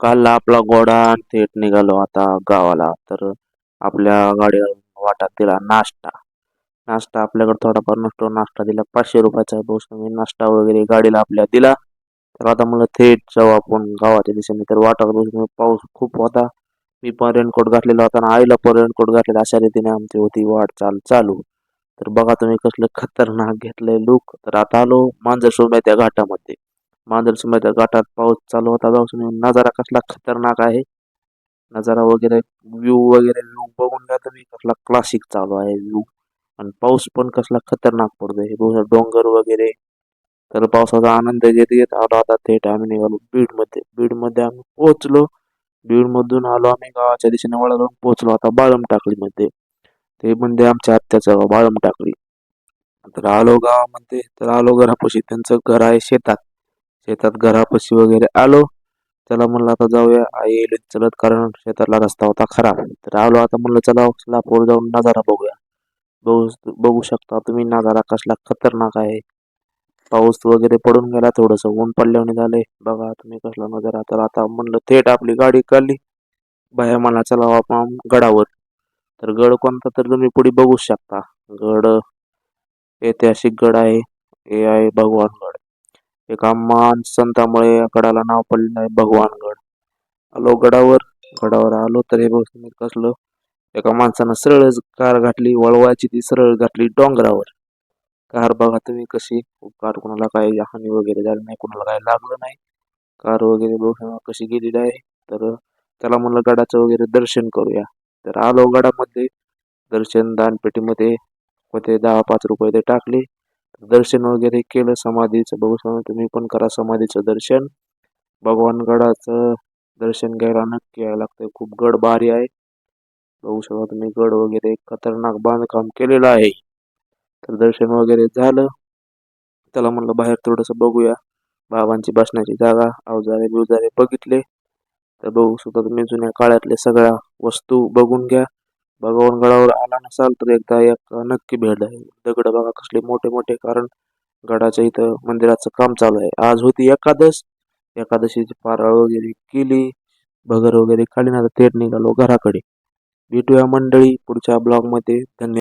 काल आपला घोडा आणि थेट निघालो आता गावाला. तर आपल्या गाडीला वाटात दिला नाश्ता. नाश्ता आपल्याकडे थोडाफार नसतो. नाश्ता दिला 500 रुपयाचा बस मी नाश्ता वगैरे गाडीला आपल्या दिला. तर आता मला थेट जाऊ आपण गावाच्या दिशेने. तर वाटात बसून पाऊस खूप होता. मी पण रेनकोट घातलेला होता आणि आईला पण रेनकोट घातलेला. अशा रीतीने आमची होती वाटचाल चालू. तर बघा तुम्ही कसलं खतरनाक घेतलंय लूक. तर आता आलो मांजरसुंबा त्या घाटामध्ये. मांजरसुंबाच्या घाटात पाऊस चालू होता. जाऊन नजारा कसला खतरनाक आहे. नजारा वगैरे व्ह्यू बघून घ्या तुम्ही कसला क्लासिक चालू आहे व्ह्यू. आणि पाऊस पण कसला खतरनाक पडतोय. हे बघा डोंगर वगैरे. तर पावसाचा आनंद घेत घेत आलो आता थेट आम्ही निघालो बीडमध्ये. बीडमध्ये आम्ही पोहोचलो. बीडमधून आलो आम्ही गावाच्या दिशेने वळालो पोहोचलो आता बाळम टाकळीमध्ये. ते म्हणजे आमच्या आत्याचं गाव बाळम टाकळी. तर आलो गावामध्ये तर आलो घरापाशी त्यांचं घर आहे शेतात. शेतात घरापाशी वगैरे आलो. चला म्हणलं आता जाऊया आई येईल चलत कारण शेतातला रस्ता होता खराब. तर आलो आता म्हणलं चला स्लॅपवर जाऊन नजारा बघूया. बघू शकता तुम्ही नजारा कसला खतरनाक आहे. पाऊस वगैरे पडून गेला थोडंसं ऊन पडल्याने झालंय. बघा तुम्ही कसला नजारा. तर आता म्हणलं थेट आपली गाडी काढली. बाया मला चला आपण गडावर. तर गड कोणता तर तुम्ही पुढे बघू शकता. गड ऐतिहासिक गड आहे. हे आहे भगवानगड. एका महान संतामुळे या गडाला नाव पडलेलं आहे भगवानगड. आलो गडावर. गडावर आलो तर हे बघ तुम्ही कसलं. एका माणसानं सरळच कार घातली वळवायची ती सरळ घातली डोंगरावर. कार बघा तुम्ही कशी. कार कोणाला काही हानी वगैरे झाली नाही. कोणाला काही लागलं नाही. कार वगैरे बघा कशी गेलेली आहे. तर त्याला म्हणलं गडाचं वगैरे दर्शन करूया. तर आलो गडामध्ये. दर्शन दानपेटीमध्ये होते 10-5 रुपये ते टाकले. दर्शन वगैरे केलं समाधीचं बघू शकता तुम्ही पण करा समाधीचं दर्शन. भगवान गडाचं दर्शन घ्यायला नक्की यायला लागतंय. खूप गड भारी आहे. बघू शकता तुम्ही गड वगैरे खतरनाक बांधकाम केलेलं आहे. तर दर्शन वगैरे झालं. त्याला म्हणलं बाहेर थोडंसं बघूया. बाबांची बसण्याची जागा अवजारे बिवजारे बघितले. तर बघू शकता तुम्ही जुन्या काळातल्या सगळ्या वस्तू बघून घ्या. भगवानगडावर आला नसाल तर एकदा एक नक्की भेट द्या. दगड बघा कसले मोठे मोठे कारण गडाच्या इथं मंदिराचं काम चालू आहे. आज होती एकादश. एकादशीची पाराळ वगैरे केली. भगर वगैरे खाली ना थेट निघालो घराकडे. भेटूया मंडळी पुढच्या ब्लॉगमध्ये. धन्यवाद.